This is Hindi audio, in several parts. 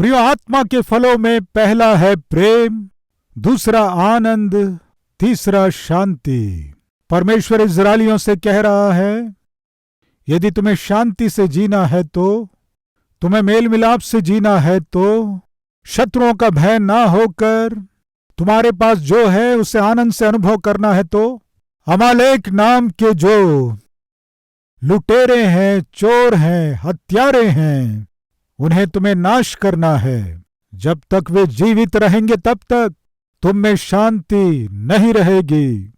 प्रिय, आत्मा के फलों में पहला है प्रेम, दूसरा आनंद, तीसरा शांति। परमेश्वर इस्राएलियों से कह रहा है, यदि तुम्हें शांति से जीना है तो, तुम्हें मेल मिलाप से जीना है तो, शत्रुओं का भय ना होकर तुम्हारे पास जो है उसे आनंद से अनुभव करना है तो, अमालेक नाम के जो लुटेरे हैं, चोर हैं, हत्यारे हैं, उन्हें तुम्हें नाश करना है। जब तक वे जीवित रहेंगे तब तक तुम में शांति नहीं रहेगी।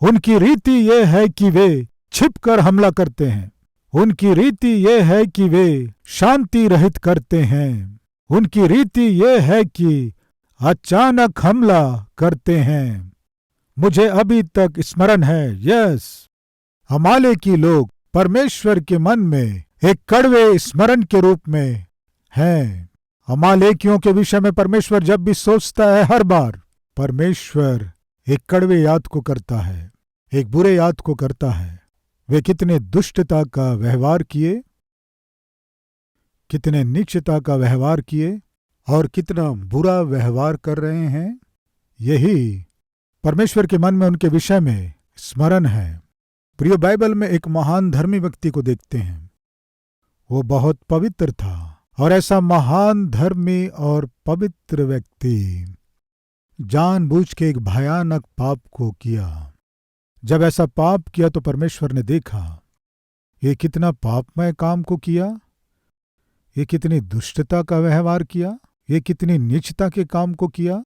उनकी रीति यह है कि वे छिपकर हमला करते हैं। उनकी रीति यह है कि वे शांति रहित करते हैं। उनकी रीति यह है कि अचानक हमला करते हैं। मुझे अभी तक स्मरण है, अमालेकी लोग परमेश्वर के मन में एक कड़वे स्मरण के रूप में हैं। अमालेकियों के विषय में परमेश्वर जब भी सोचता है, हर बार परमेश्वर एक कड़वे याद को करता है, एक बुरे याद को करता है। वे कितने दुष्टता का व्यवहार किए, कितने नीचता का व्यवहार किए और कितना बुरा व्यवहार कर रहे हैं, यही परमेश्वर के मन में उनके विषय में स्मरण है। प्रिय, बाइबल में एक महान धर्मी व्यक्ति को देखते हैं। वो बहुत पवित्र था और ऐसा महान धर्मी और पवित्र व्यक्ति जानबूझ के एक भयानक पाप को किया। जब ऐसा पाप किया तो परमेश्वर ने देखा, ये कितना पापमय काम को किया, ये कितनी दुष्टता का व्यवहार किया, ये कितनी नीचता के काम को किया।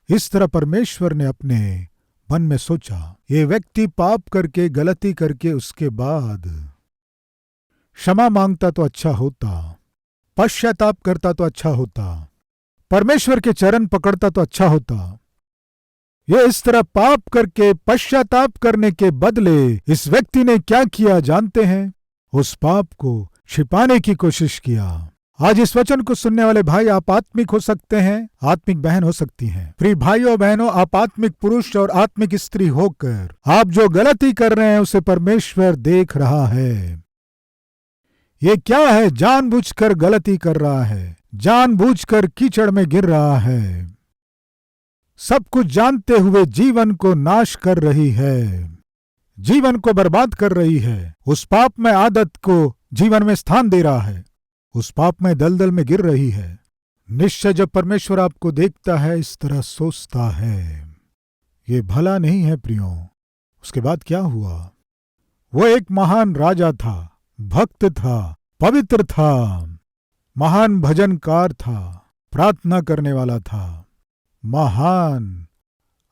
इस तरह परमेश्वर ने अपने मन में सोचा, ये व्यक्ति पाप करके, गलती करके उसके बाद क्षमा मांगता तो अच्छा होता, पश्चाताप करता तो अच्छा होता, परमेश्वर के चरण पकड़ता तो अच्छा होता। ये इस तरह पाप करके पश्चाताप करने के बदले इस व्यक्ति ने क्या किया जानते हैं? उस पाप को छिपाने की कोशिश किया। आज इस वचन को सुनने वाले भाई, आप आत्मिक हो सकते हैं, आत्मिक बहन हो सकती हैं। प्रिय भाइयों बहनों, आप आत्मिक पुरुष और आत्मिक स्त्री होकर आप जो गलती कर रहे हैं उसे परमेश्वर देख रहा है। ये क्या है? जानबूझकर गलती कर रहा है, जानबूझकर कीचड़ में गिर रहा है, सब कुछ जानते हुए जीवन को नाश कर रही है, जीवन को बर्बाद कर रही है, उस पाप में आदत को जीवन में स्थान दे रहा है, उस पाप में दलदल में गिर रही है। निश्चय जब परमेश्वर आपको देखता है, इस तरह सोचता है, ये भला नहीं है प्रियो। उसके बाद क्या हुआ? वो एक महान राजा था, भक्त था, पवित्र था, महान भजनकार था, प्रार्थना करने वाला था, महान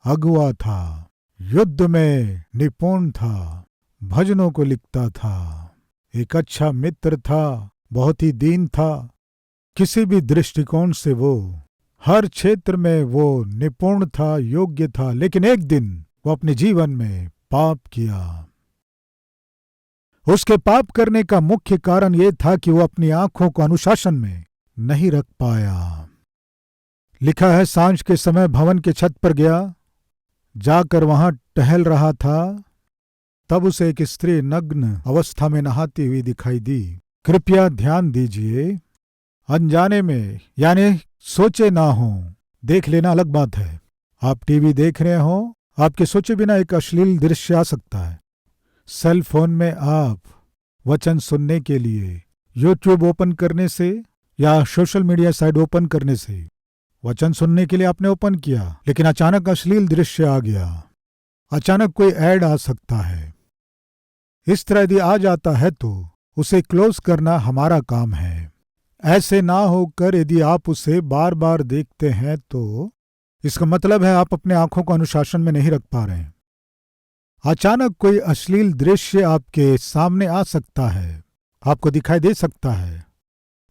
अगुआ था, युद्ध में निपुण था, भजनों को लिखता था, एक अच्छा मित्र था, बहुत ही दीन था। किसी भी दृष्टिकोण से वो हर क्षेत्र में वो निपुण था, योग्य था। लेकिन एक दिन वो अपने जीवन में पाप किया। उसके पाप करने का मुख्य कारण ये था कि वो अपनी आंखों को अनुशासन में नहीं रख पाया। लिखा है, सांझ के समय भवन के छत पर गया, जाकर वहां टहल रहा था, तब उसे एक स्त्री नग्न अवस्था में नहाती हुई दिखाई दी। कृपया ध्यान दीजिए, अनजाने में यानी सोचे ना हो, देख लेना अलग बात है। आप टीवी देख रहे हो, आपके सोचे बिना एक अश्लील दृश्य आ सकता है। सेल फोन में आप वचन सुनने के लिए यूट्यूब ओपन करने से या सोशल मीडिया साइट ओपन करने से वचन सुनने के लिए आपने ओपन किया, लेकिन अचानक अश्लील दृश्य आ गया, अचानक कोई ऐड आ सकता है। इस तरह यदि आ जाता है तो उसे क्लोज करना हमारा काम है। ऐसे ना होकर यदि आप उसे बार बार देखते हैं तो इसका मतलब है आप अपने आंखों को अनुशासन में नहीं रख पा रहे हैं। अचानक कोई अश्लील दृश्य आपके सामने आ सकता है, आपको दिखाई दे सकता है,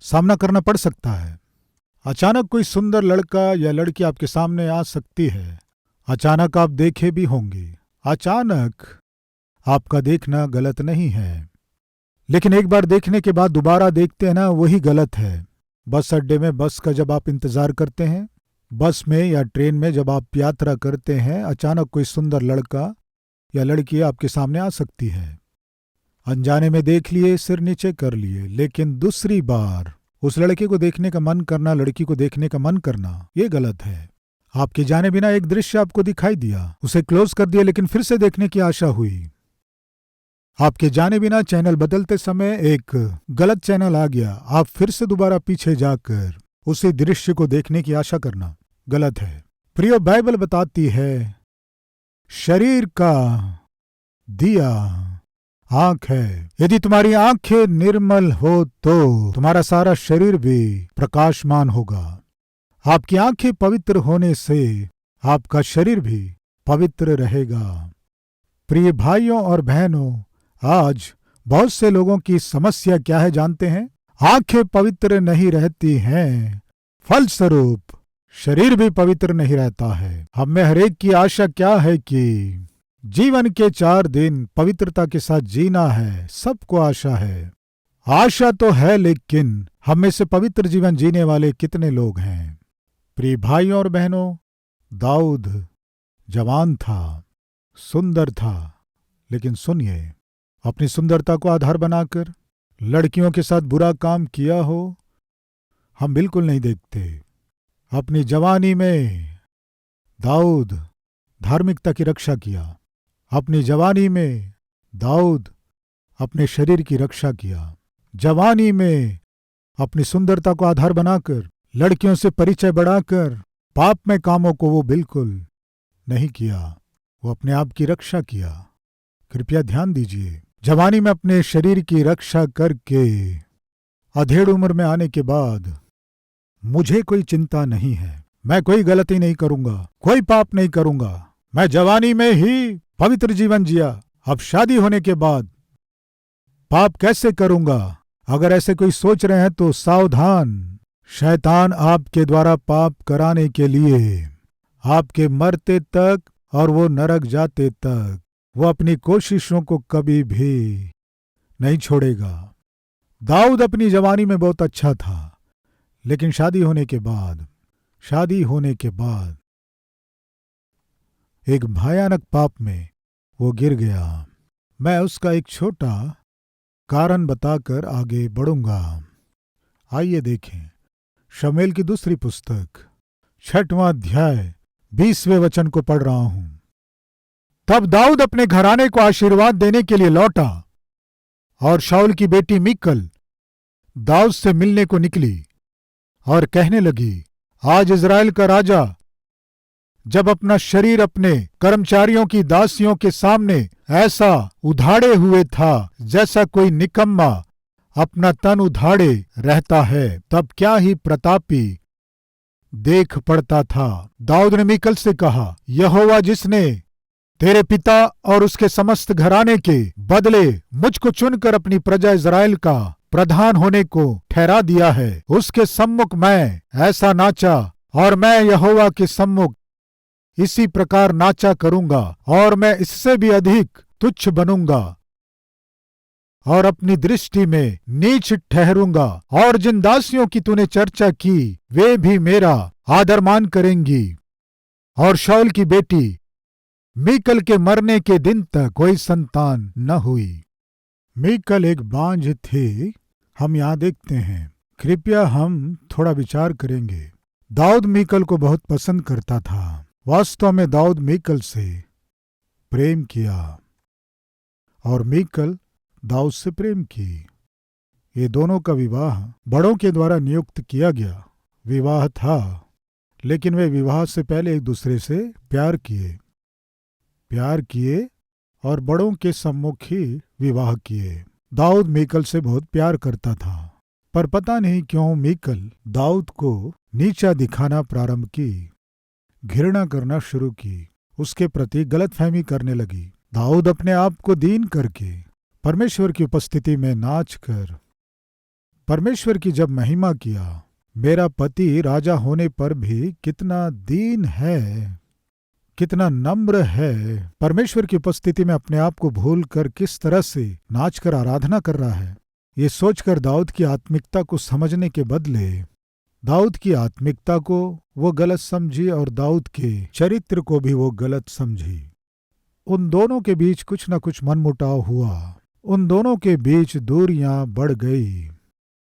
सामना करना पड़ सकता है। अचानक कोई सुंदर लड़का या लड़की आपके सामने आ सकती है, अचानक आप देखे भी होंगे। अचानक आपका देखना गलत नहीं है, लेकिन एक बार देखने के बाद दोबारा देखते हैं ना, वही गलत है। बस अड्डे में बस का जब आप इंतजार करते हैं, बस में या ट्रेन में जब आप यात्रा करते हैं, अचानक कोई सुंदर लड़का या लड़की आपके सामने आ सकती है। अनजाने में देख लिए, सिर नीचे कर लिए, लेकिन दूसरी बार उस लड़के को देखने का मन करना, लड़की को देखने का मन करना, ये गलत है। आपके जाने बिना एक दृश्य आपको दिखाई दिया, उसे क्लोज कर दिया, लेकिन फिर से देखने की आशा हुई। आपके जाने बिना चैनल बदलते समय एक गलत चैनल आ गया, आप फिर से दोबारा पीछे जाकर उसी दृश्य को देखने की आशा करना गलत है। प्रिय, बाइबल बताती है शरीर का दिया आंख है। यदि तुम्हारी आंखें निर्मल हो तो तुम्हारा सारा शरीर भी प्रकाशमान होगा। आपकी आंखें पवित्र होने से आपका शरीर भी पवित्र रहेगा। प्रिय भाइयों और बहनों, आज बहुत से लोगों की समस्या क्या है जानते हैं? आंखें पवित्र नहीं रहती हैं, फलस्वरूप शरीर भी पवित्र नहीं रहता है। हम में हरेक की आशा क्या है कि जीवन के 4 दिन पवित्रता के साथ जीना है। सबको आशा है, आशा तो है, लेकिन हम में से पवित्र जीवन जीने वाले कितने लोग हैं? प्रिय भाइयों और बहनों, दाऊद जवान था, सुंदर था, लेकिन सुनिए, अपनी सुंदरता को आधार बनाकर लड़कियों के साथ बुरा काम किया हो हम बिल्कुल नहीं देखते। अपनी जवानी में दाऊद धार्मिकता की रक्षा किया। अपनी जवानी में दाऊद अपने शरीर की रक्षा किया। जवानी में अपनी सुंदरता को आधार बनाकर लड़कियों से परिचय बढ़ाकर पाप में कामों को वो बिल्कुल नहीं किया, वो अपने आप की रक्षा किया। कृपया ध्यान दीजिए, जवानी में अपने शरीर की रक्षा करके अधेड़ उम्र में आने के बाद मुझे कोई चिंता नहीं है, मैं कोई गलती नहीं करूंगा, कोई पाप नहीं करूंगा, मैं जवानी में ही पवित्र जीवन जिया, अब शादी होने के बाद पाप कैसे करूंगा? अगर ऐसे कोई सोच रहे हैं तो सावधान, शैतान आपके द्वारा पाप कराने के लिए आपके मरते तक और वो नरक जाते तक वो अपनी कोशिशों को कभी भी नहीं छोड़ेगा। दाऊद अपनी जवानी में बहुत अच्छा था, लेकिन शादी होने के बाद एक भयानक पाप में वो गिर गया। मैं उसका एक छोटा कारण बताकर आगे बढ़ूंगा। आइए देखें शमूएल की दूसरी पुस्तक 6वां अध्याय 20वें वचन को पढ़ रहा हूं। तब दाऊद अपने घराने को आशीर्वाद देने के लिए लौटा और शाऊल की बेटी मीकल दाऊद से मिलने को निकली और कहने लगी, आज इज़राइल का राजा जब अपना शरीर अपने कर्मचारियों की दासियों के सामने ऐसा उधाड़े हुए था जैसा कोई निकम्मा अपना तन उधाड़े रहता है, तब क्या ही प्रतापी देख पड़ता था। दाऊद ने मीकल से कहा, यहोवा जिसने तेरे पिता और उसके समस्त घराने के बदले मुझको चुनकर अपनी प्रजा इज़राइल का प्रधान होने को ठहरा दिया है, उसके सम्मुख मैं ऐसा नाचा और मैं यहोवा के सम्मुख इसी प्रकार नाचा करूंगा और मैं इससे भी अधिक तुच्छ बनूंगा और अपनी दृष्टि में नीच ठहरूंगा, और जिन दासियों की तूने चर्चा की वे भी मेरा आदरमान करेंगी। और शाऊल की बेटी मीकल के मरने के दिन तक कोई संतान न हुई। मीकल एक बांझ थी, हम यहां देखते हैं। कृपया हम थोड़ा विचार करेंगे। दाऊद मीकल को बहुत पसंद करता था। वास्तव में दाऊद मीकल से प्रेम किया और मीकल दाऊद से प्रेम की। ये दोनों का विवाह बड़ों के द्वारा नियुक्त किया गया विवाह था, लेकिन वे विवाह से पहले एक दूसरे से प्यार किए और बड़ों के सम्मुख ही विवाह किए। दाऊद मीकल से बहुत प्यार करता था, पर पता नहीं क्यों मीकल दाऊद को नीचा दिखाना प्रारंभ की, घृणा करना शुरू की, उसके प्रति गलतफहमी करने लगी। दाऊद अपने आप को दीन करके परमेश्वर की उपस्थिति में नाचकर परमेश्वर की जब महिमा किया, मेरा पति राजा होने पर भी कितना दीन है, कितना नम्र है, परमेश्वर की उपस्थिति में अपने आप को भूल कर किस तरह से नाचकर आराधना कर रहा है। ये सोचकर दाऊद की आत्मिकता को समझने के बदले दाऊद की आत्मिकता को वो गलत समझी और दाऊद के चरित्र को भी वो गलत समझी। उन दोनों के बीच कुछ न कुछ मनमुटाव हुआ, उन दोनों के बीच दूरियां बढ़ गई।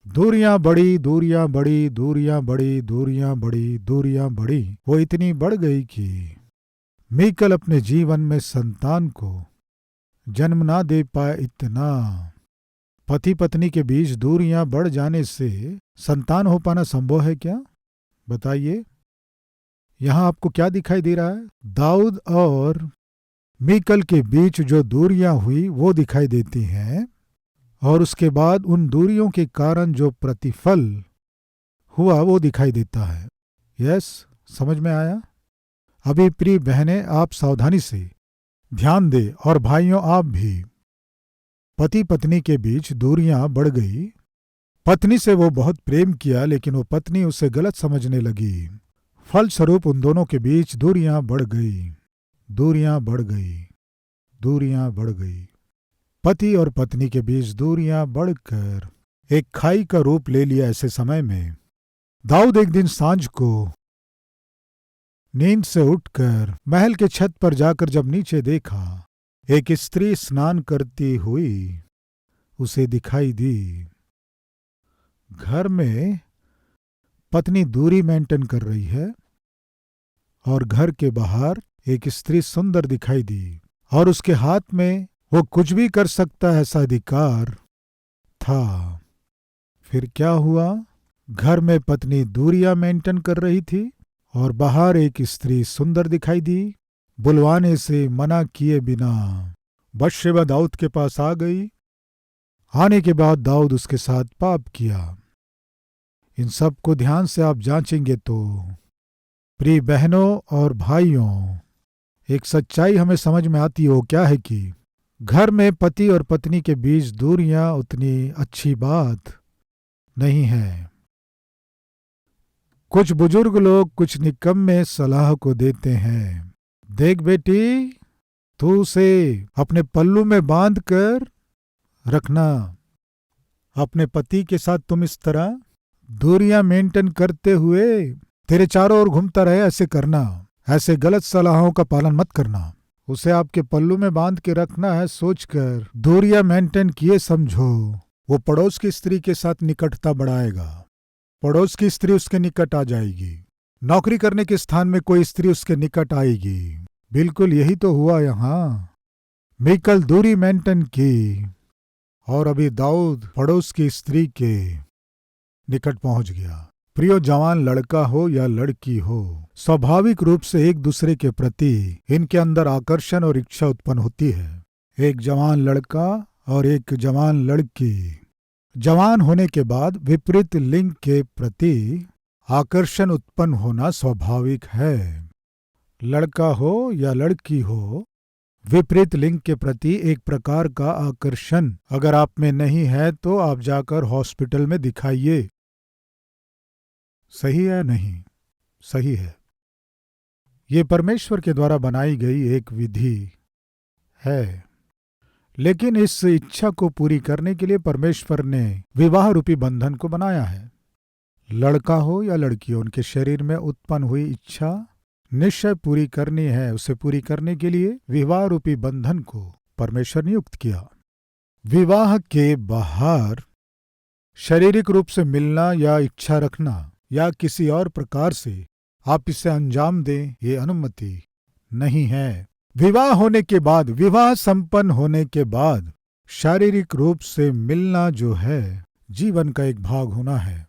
दूरियां बढ़ी, दूरियां बढ़ी, दूरियां बढ़ी, दूरियां बढ़ी, दूरियां बढ़ी। वो इतनी बढ़ गई कि मीकल अपने जीवन में संतान को जन्म ना दे पाए। इतना पति पत्नी के बीच दूरियां बढ़ जाने से संतान हो पाना संभव है क्या? बताइए। यहां आपको क्या दिखाई दे रहा है? दाऊद और मीकल के बीच जो दूरियां हुई वो दिखाई देती हैं, और उसके बाद उन दूरियों के कारण जो प्रतिफल हुआ वो दिखाई देता है। यस, समझ में आया? अभी प्रिय बहनें, आप सावधानी से ध्यान दें, और भाइयों आप भी। पति पत्नी के बीच दूरियां बढ़ गई। पत्नी से वो बहुत प्रेम किया, लेकिन वो पत्नी उसे गलत समझने लगी। फलस्वरूप उन दोनों के बीच दूरियां बढ़ गई, दूरियां बढ़ गई, दूरियां बढ़ गई। पति और पत्नी के बीच दूरियां बढ़कर एक खाई का रूप ले लिया। ऐसे समय में दाऊद एक दिन सांझ को नींद से उठकर महल के छत पर जाकर जब नीचे देखा, एक स्त्री स्नान करती हुई उसे दिखाई दी। घर में पत्नी दूरी मेंटेन कर रही है, और घर के बाहर एक स्त्री सुंदर दिखाई दी, और उसके हाथ में वो कुछ भी कर सकता है ऐसा अधिकार था। फिर क्या हुआ? घर में पत्नी दूरियां मेंटेन कर रही थी, और बाहर एक स्त्री सुंदर दिखाई दी। बुलवाने से मना किए बिना बत्शेबा दाऊद के पास आ गई। आने के बाद दाऊद उसके साथ पाप किया। इन सब को ध्यान से आप जांचेंगे तो प्रिय बहनों और भाइयों, एक सच्चाई हमें समझ में आती हो क्या है कि घर में पति और पत्नी के बीच दूरियां उतनी अच्छी बात नहीं है। कुछ बुजुर्ग लोग कुछ निकम्मे सलाह को देते हैं। देख बेटी, तू उसे अपने पल्लू में बांध कर रखना। अपने पति के साथ तुम इस तरह दूरियां मेंटेन करते हुए तेरे चारों ओर घूमता रहे, ऐसे करना। ऐसे गलत सलाहों का पालन मत करना। उसे आपके पल्लू में बांध के रखना है सोचकर दूरियां मेंटेन किए समझो। वो पड़ोस की स्त्री के साथ निकटता बढ़ाएगा। पड़ोस की स्त्री उसके निकट आ जाएगी। नौकरी करने के स्थान में कोई स्त्री उसके निकट आएगी। बिल्कुल यही तो हुआ यहां। मीकल दूरी मेंटेन की, और अभी दाऊद पड़ोस की स्त्री के निकट पहुंच गया। प्रियो, जवान लड़का हो या लड़की हो, स्वाभाविक रूप से एक दूसरे के प्रति इनके अंदर आकर्षण और इच्छा उत्पन्न होती है। एक जवान लड़का और एक जवान लड़की जवान होने के बाद विपरीत लिंग के प्रति आकर्षण उत्पन्न होना स्वाभाविक है। लड़का हो या लड़की हो, विपरीत लिंग के प्रति एक प्रकार का आकर्षण अगर आप में नहीं है तो आप जाकर हॉस्पिटल में दिखाइए। सही है? नहीं सही है। ये परमेश्वर के द्वारा बनाई गई एक विधि है, लेकिन इस इच्छा को पूरी करने के लिए परमेश्वर ने विवाह रूपी बंधन को बनाया है। लड़का हो या लड़की हो, उनके शरीर में उत्पन्न हुई इच्छा निश्चय पूरी करनी है। उसे पूरी करने के लिए विवाह रूपी बंधन को परमेश्वर ने नियुक्त किया। विवाह के बाहर शारीरिक रूप से मिलना या इच्छा रखना या किसी और प्रकार से आप इसे अंजाम दें, ये अनुमति नहीं है। विवाह होने के बाद, विवाह संपन्न होने के बाद शारीरिक रूप से मिलना जो है जीवन का एक भाग होना है।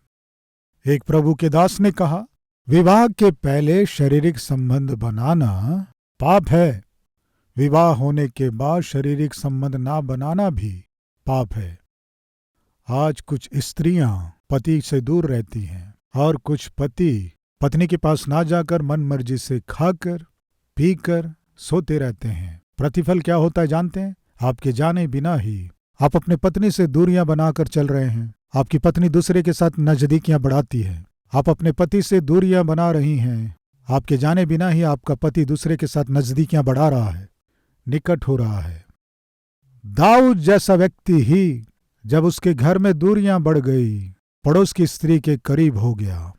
एक प्रभु के दास ने कहा, विवाह के पहले शारीरिक संबंध बनाना पाप है, विवाह होने के बाद शारीरिक संबंध ना बनाना भी पाप है। आज कुछ स्त्रियां पति से दूर रहती हैं, और कुछ पति पत्नी के पास ना जाकर मन मर्जी से खाकर पीकर सोते रहते हैं। प्रतिफल क्या होता है जानते हैं? आपके जाने बिना ही आप अपने पत्नी से दूरियां बनाकर चल रहे हैं। आपकी पत्नी दूसरे के साथ नजदीकियां बढ़ाती है। आप अपने पति से दूरियां बना रही हैं। आपके जाने बिना ही आपका पति दूसरे के साथ नजदीकियां बढ़ा रहा है, निकट हो रहा है। दाऊद जैसा व्यक्ति ही जब उसके घर में दूरियां बढ़ गई, पड़ोस की स्त्री के करीब हो गया।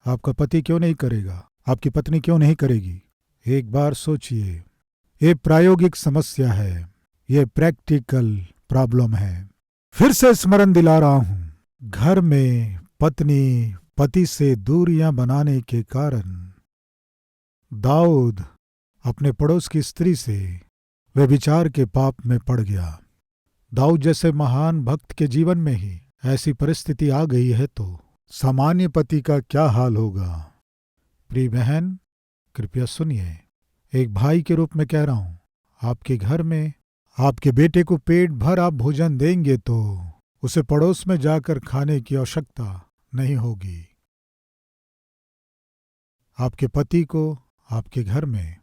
आपका पति क्यों नहीं करेगा? आपकी पत्नी क्यों नहीं करेगी? एक बार सोचिए। ये प्रायोगिक समस्या है, ये प्रैक्टिकल प्रॉब्लम है। फिर से स्मरण दिला रहा हूं, घर में पत्नी पति से दूरियां बनाने के कारण दाऊद अपने पड़ोस की स्त्री से व्यभिचार के पाप में पड़ गया। दाऊद जैसे महान भक्त के जीवन में ही ऐसी परिस्थिति आ गई है तो सामान्य पति का क्या हाल होगा। प्रिय बहन, कृपया सुनिए। एक भाई के रूप में कह रहा हूं, आपके घर में आपके बेटे को पेट भर आप भोजन देंगे तो उसे पड़ोस में जाकर खाने की आवश्यकता नहीं होगी। आपके पति को आपके घर में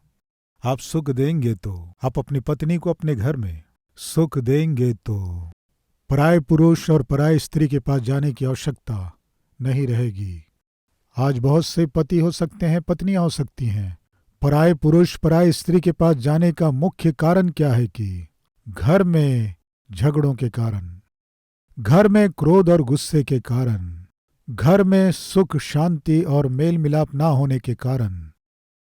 आप सुख देंगे तो, आप अपनी पत्नी को अपने घर में सुख देंगे तो पराये पुरुष और पराये स्त्री के पास जाने की आवश्यकता नहीं रहेगी। आज बहुत से पति हो सकते हैं, पत्नियां हो सकती हैं। पराये पुरुष पराये स्त्री के पास जाने का मुख्य कारण क्या है कि घर में झगड़ों के कारण, घर में क्रोध और गुस्से के कारण, घर में सुख शांति और मेल मिलाप ना होने के कारण।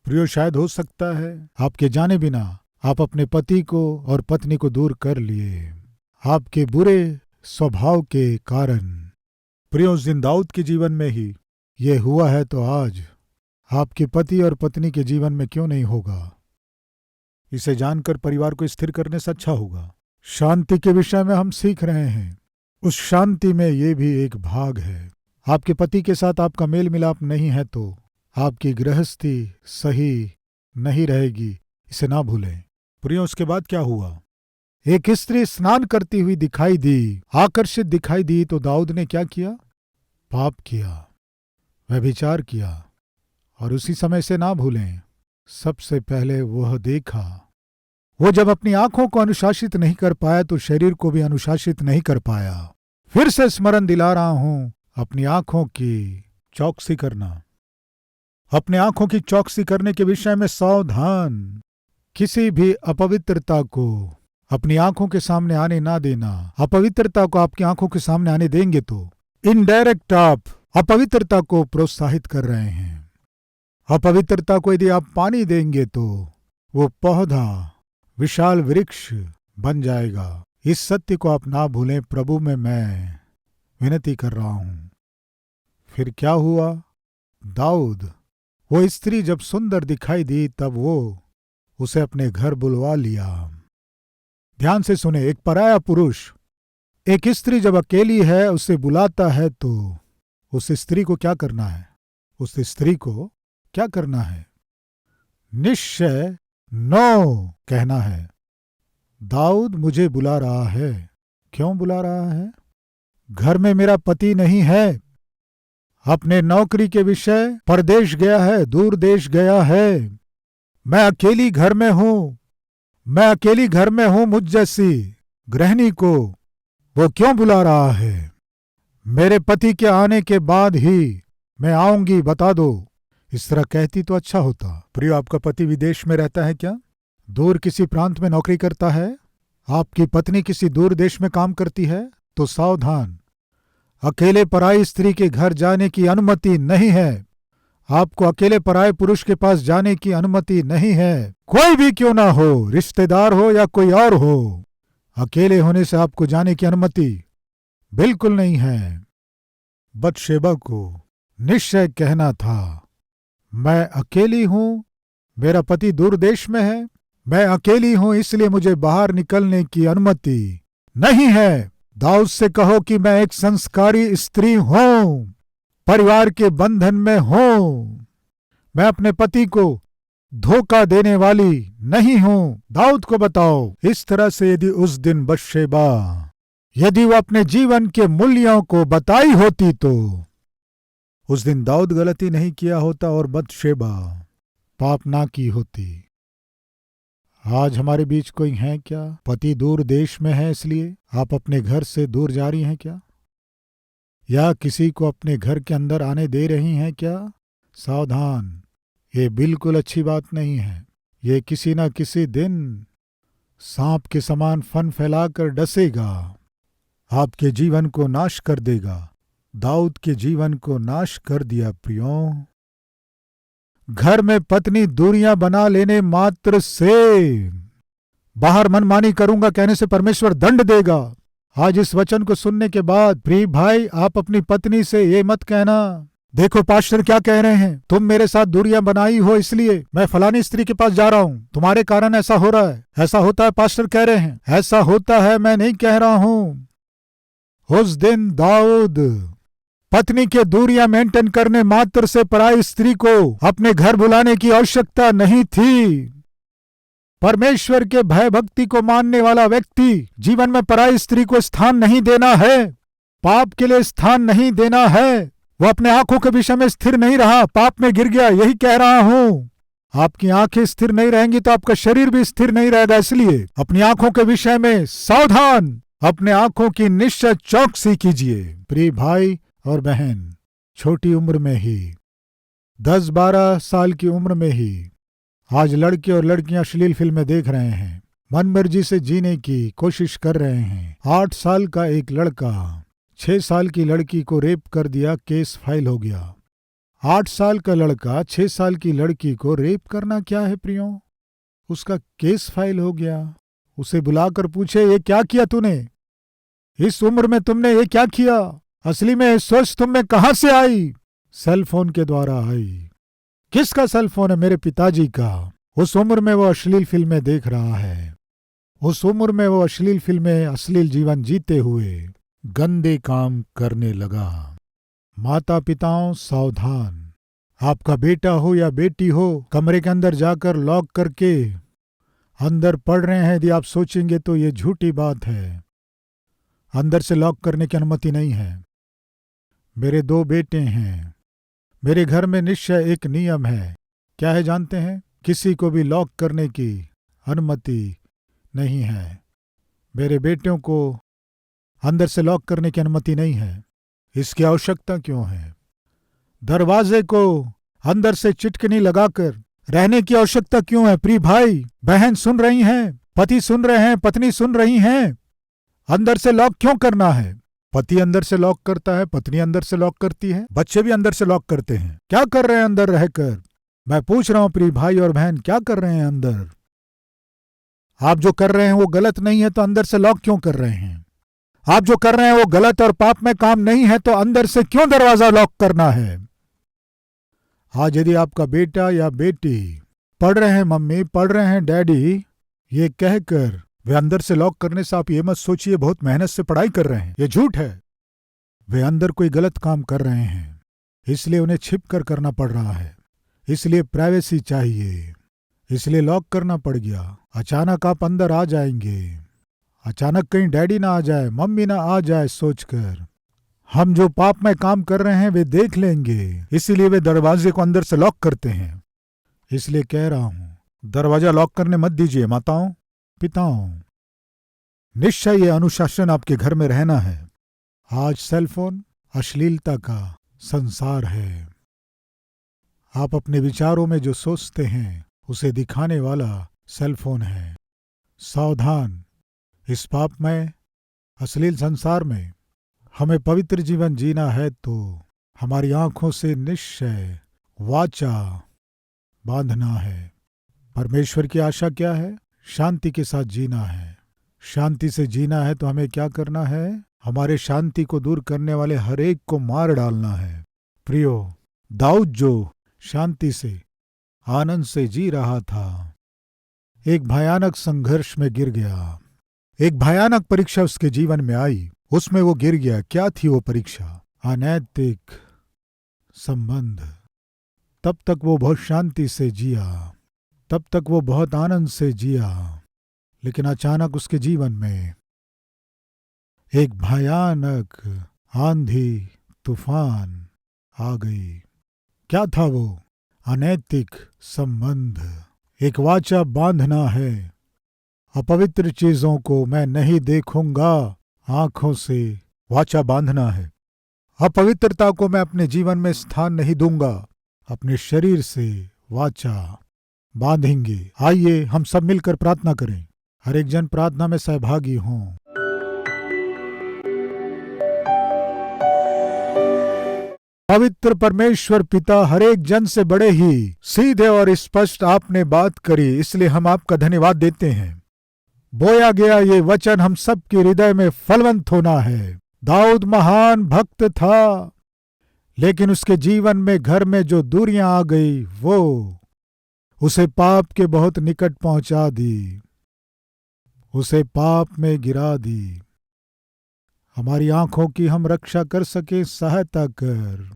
प्रियो, शायद हो सकता है आपके जाने बिना आप अपने पति को और पत्नी को दूर कर लिए, आपके बुरे स्वभाव के कारण। प्रियो, उस दिन दाऊद के जीवन में ही ये हुआ है तो आज आपके पति और पत्नी के जीवन में क्यों नहीं होगा। इसे जानकर परिवार को स्थिर करने से अच्छा होगा। शांति के विषय में हम सीख रहे हैं, उस शांति में ये भी एक भाग है। आपके पति के साथ आपका मेल मिलाप नहीं है तो आपकी गृहस्थी सही नहीं रहेगी, इसे ना भूलें। प्रियो, उसके बाद क्या हुआ? एक स्त्री स्नान करती हुई दिखाई दी, आकर्षित दिखाई दी तो दाऊद ने क्या किया? पाप किया, व्यभिचार किया। और उसी समय से ना भूलें, सबसे पहले वह देखा। वो जब अपनी आंखों को अनुशासित नहीं कर पाया तो शरीर को भी अनुशासित नहीं कर पाया। फिर से स्मरण दिला रहा हूं, अपनी आंखों की चौकसी करना, अपने आंखों की चौकसी करने के विषय में सावधान। किसी भी अपवित्रता को अपनी आंखों के सामने आने ना देना। अपवित्रता को आपकी आंखों के सामने आने देंगे तो इनडायरेक्ट आप अपवित्रता को प्रोत्साहित कर रहे हैं। अपवित्रता को यदि आप पानी देंगे तो वो पौधा विशाल वृक्ष बन जाएगा। इस सत्य को आप ना भूलें, प्रभु में मैं विनती कर रहा हूं। फिर क्या हुआ? दाऊद, वो स्त्री जब सुंदर दिखाई दी तब वो उसे अपने घर बुलवा लिया। ध्यान से सुने, एक पराया पुरुष एक स्त्री जब अकेली है उसे बुलाता है तो उस स्त्री को क्या करना है? उस स्त्री को क्या करना है? निश्चय नो कहना है। दाऊद मुझे बुला रहा है। क्यों बुला रहा है? घर में मेरा पति नहीं है, अपने नौकरी के विषय परदेश गया है, दूर देश गया है। मैं अकेली घर में हूं, मैं अकेली घर में हूं। मुझ जैसी गृहिणी को वो क्यों बुला रहा है? मेरे पति के आने के बाद ही मैं आऊंगी, बता दो। इस तरह कहती तो अच्छा होता। प्रियो, आपका पति विदेश में रहता है क्या? दूर किसी प्रांत में नौकरी करता है? आपकी पत्नी किसी दूर देश में काम करती है? तो सावधान, अकेले पराई स्त्री के घर जाने की अनुमति नहीं है। आपको अकेले पराये पुरुष के पास जाने की अनुमति नहीं है। कोई भी क्यों ना हो, रिश्तेदार हो या कोई और हो, अकेले होने से आपको जाने की अनुमति बिल्कुल नहीं है। बतशेबा को निश्चय कहना था, मैं अकेली हूं, मेरा पति दूर देश में है, मैं अकेली हूं, इसलिए मुझे बाहर निकलने की अनुमति नहीं है। दाऊद से कहो कि मैं एक संस्कारी स्त्री हूं, परिवार के बंधन में हूं, मैं अपने पति को धोखा देने वाली नहीं हूं। दाऊद को बताओ। इस तरह से यदि उस दिन बतशेबा, यदि वो अपने जीवन के मूल्यों को बताई होती तो उस दिन दाऊद गलती नहीं किया होता और बतशेबा पाप ना की होती। आज हमारे बीच कोई है क्या? पति दूर देश में है इसलिए आप अपने घर से दूर जा रही हैं क्या? या किसी को अपने घर के अंदर आने दे रही हैं क्या? सावधान, ये बिल्कुल अच्छी बात नहीं है। ये किसी न किसी दिन सांप के समान फन फैलाकर डसेगा, आपके जीवन को नाश कर देगा। दाऊद के जीवन को नाश कर दिया। प्रियों, घर में पत्नी दूरियां बना लेने मात्र से, बाहर मनमानी करूंगा कहने से परमेश्वर दंड देगा। आज इस वचन को सुनने के बाद प्रिय भाई, आप अपनी पत्नी से ये मत कहना, देखो पास्टर क्या कह रहे हैं, तुम मेरे साथ दूरियां बनाई हो इसलिए मैं फलानी स्त्री के पास जा रहा हूं, तुम्हारे कारण ऐसा हो रहा है। ऐसा होता है पास्टर कह रहे हैं, ऐसा होता है, मैं नहीं कह रहा हूं। उस दिन दाऊद पत्नी के दूरियां मेंटेन करने मात्र से पराई स्त्री को अपने घर बुलाने की आवश्यकता नहीं थी। परमेश्वर के भय भक्ति को मानने वाला व्यक्ति जीवन में पराई स्त्री को स्थान नहीं देना है, पाप के लिए स्थान नहीं देना है। वो अपने आंखों के विषय में स्थिर नहीं रहा, पाप में गिर गया। यही कह रहा हूं, आपकी आंखें स्थिर नहीं रहेंगी तो आपका शरीर भी स्थिर नहीं रहेगा। इसलिए अपनी आंखों के विषय में सावधान, अपने आंखों की निश्चय चौकसी कीजिए। प्रिय भाई और बहन, छोटी उम्र में ही 10-12 साल की उम्र में ही आज लड़के और लड़कियां अश्लील फिल्में देख रहे हैं, मन मर्जी से जीने की कोशिश कर रहे हैं। 8 साल का एक लड़का 6 साल की लड़की को रेप कर दिया, केस फाइल हो गया। 8 साल का लड़का 6 साल की लड़की को रेप करना क्या है प्रियो, उसका केस फाइल हो गया। उसे बुलाकर पूछे, ये क्या किया तूने, इस उम्र में तुमने ये क्या किया, असली में सोच तुम में कहां से आई? सेल फोन के द्वारा आई। किसका सेल फोन है? मेरे पिताजी का। उस उम्र में वो अश्लील फिल्में देख रहा है, उस उम्र में वो अश्लील फिल्में, अश्लील जीवन जीते हुए गंदे काम करने लगा। माता पिताओं सावधान, आपका बेटा हो या बेटी हो, कमरे के अंदर जाकर लॉक करके अंदर पढ़ रहे हैं, यदि आप सोचेंगे तो ये झूठी बात है। अंदर से लॉक करने की अनुमति नहीं है। मेरे 2 बेटे हैं, मेरे घर में निश्चय एक नियम है, क्या है जानते हैं? किसी को भी लॉक करने की अनुमति नहीं है। मेरे बेटों को अंदर से लॉक करने की अनुमति नहीं है। इसकी आवश्यकता क्यों है? दरवाजे को अंदर से चिटकनी लगाकर रहने की आवश्यकता क्यों है? प्रिय भाई बहन सुन रही हैं, पति सुन रहे हैं, पत्नी सुन रही हैं, अंदर से लॉक क्यों करना है? पति अंदर से लॉक करता है, पत्नी अंदर से लॉक करती है, बच्चे भी अंदर से लॉक करते हैं। क्या कर रहे हैं अंदर रहकर? मैं पूछ रहा हूं प्रिय भाई और बहन, क्या कर रहे हैं अंदर? आप जो कर रहे हैं वो गलत नहीं है तो अंदर से लॉक क्यों कर रहे हैं? आप जो कर रहे हैं वो गलत और पाप में काम नहीं है तो अंदर से क्यों दरवाजा लॉक करना है? आज यदि आपका बेटा या बेटी पढ़ रहे हैं मम्मी, पढ़ रहे हैं डैडी, ये कहकर वे अंदर से लॉक करने से आप ये मत सोचिए बहुत मेहनत से पढ़ाई कर रहे हैं, ये झूठ है। वे अंदर कोई गलत काम कर रहे हैं, इसलिए उन्हें छिप कर करना पड़ रहा है, इसलिए प्राइवेसी चाहिए, इसलिए लॉक करना पड़ गया। अचानक आप अंदर आ जाएंगे, अचानक कहीं डैडी ना आ जाए, मम्मी ना आ जाए सोचकर हम जो पाप में काम कर रहे हैं वे देख लेंगे, इसीलिए वे दरवाजे को अंदर से लॉक करते हैं। इसलिए कह रहा हूं, दरवाजा लॉक करने मत दीजिए माताओं पिताओं। निश्चय ये अनुशासन आपके घर में रहना है। आज सेलफोन अश्लीलता का संसार है। आप अपने विचारों में जो सोचते हैं उसे दिखाने वाला सेलफोन है। सावधान, इस पापमय अश्लील संसार में हमें पवित्र जीवन जीना है तो हमारी आंखों से निश्चय वाचा बांधना है। परमेश्वर की आशा क्या है? शांति के साथ जीना है। शांति से जीना है तो हमें क्या करना है? हमारे शांति को दूर करने वाले हर एक को मार डालना है। प्रियो, दाऊद जो शांति से आनंद से जी रहा था, एक भयानक संघर्ष में गिर गया। एक भयानक परीक्षा उसके जीवन में आई, उसमें वो गिर गया। क्या थी वो परीक्षा? अनैतिक संबंध। तब तक वो बहुत शांति से जिया, तब तक वो बहुत आनंद से जिया, लेकिन अचानक उसके जीवन में एक भयानक आंधी तूफान आ गई। क्या था वो? अनैतिक संबंध। एक वाचा बांधना है, अपवित्र चीजों को मैं नहीं देखूंगा, आंखों से वाचा बांधना है। अपवित्रता को मैं अपने जीवन में स्थान नहीं दूंगा, अपने शरीर से वाचा बांधेंगे। आइए हम सब मिलकर प्रार्थना करें। हर एक जन प्रार्थना में सहभागी हों। पवित्र परमेश्वर पिता, हर एक जन से बड़े ही सीधे और स्पष्ट आपने बात करी, इसलिए हम आपका धन्यवाद देते हैं। बोया गया ये वचन हम सब के हृदय में फलवंत होना है। दाऊद महान भक्त था, लेकिन उसके जीवन में घर में जो दूरियां आ गई वो उसे पाप के बहुत निकट पहुंचा दी, उसे पाप में गिरा दी। हमारी आंखों की हम रक्षा कर सके सहायता कर।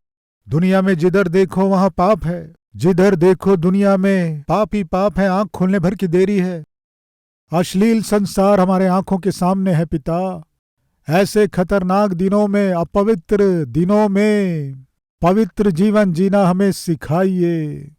दुनिया में जिधर देखो वहां पाप है, जिधर देखो दुनिया में पाप ही पाप है। आंख खोलने भर की देरी है। अश्लील संसार हमारे आंखों के सामने है पिता। ऐसे खतरनाक दिनों में, अपवित्र दिनों में पवित्र जीवन जीना हमें सिखाइए।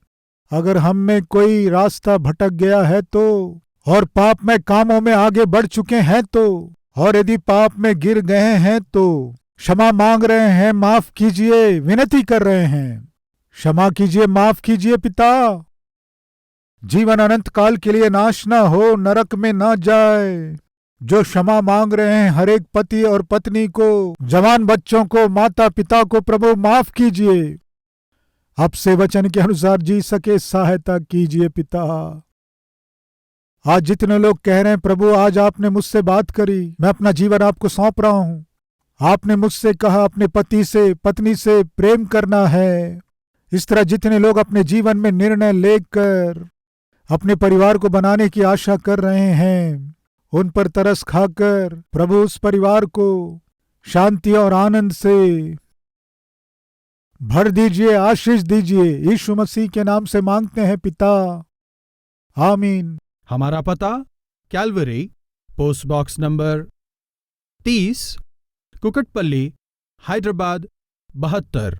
अगर हम में कोई रास्ता भटक गया है तो, और पाप में कामों में आगे बढ़ चुके हैं तो, और यदि पाप में गिर गए हैं तो क्षमा मांग रहे हैं, माफ कीजिए, विनती कर रहे हैं। क्षमा कीजिए, माफ कीजिए पिता। जीवन अनंत काल के लिए नाश ना हो, नरक में ना जाए। जो क्षमा मांग रहे हैं हर एक पति और पत्नी को, जवान बच्चों को, माता पिता को प्रभु माफ कीजिए। अब से वचन के अनुसार जी सके सहायता कीजिए पिता। आज जितने लोग कह रहे हैं प्रभु आज आपने मुझसे बात करी, मैं अपना जीवन आपको सौंप रहा हूं। आपने मुझसे कहा अपने पति से, पत्नी से प्रेम करना है। इस तरह जितने लोग अपने जीवन में निर्णय लेकर अपने परिवार को बनाने की आशा कर रहे हैं, उन पर तरस खाकर प्रभु उस परिवार को शांति और आनंद से भर दीजिए, आशीष दीजिए। यीशु मसीह के नाम से मांगते हैं पिता, आमीन। हमारा पता Calvary, post box number 30, Kukatpally, Hyderabad 72।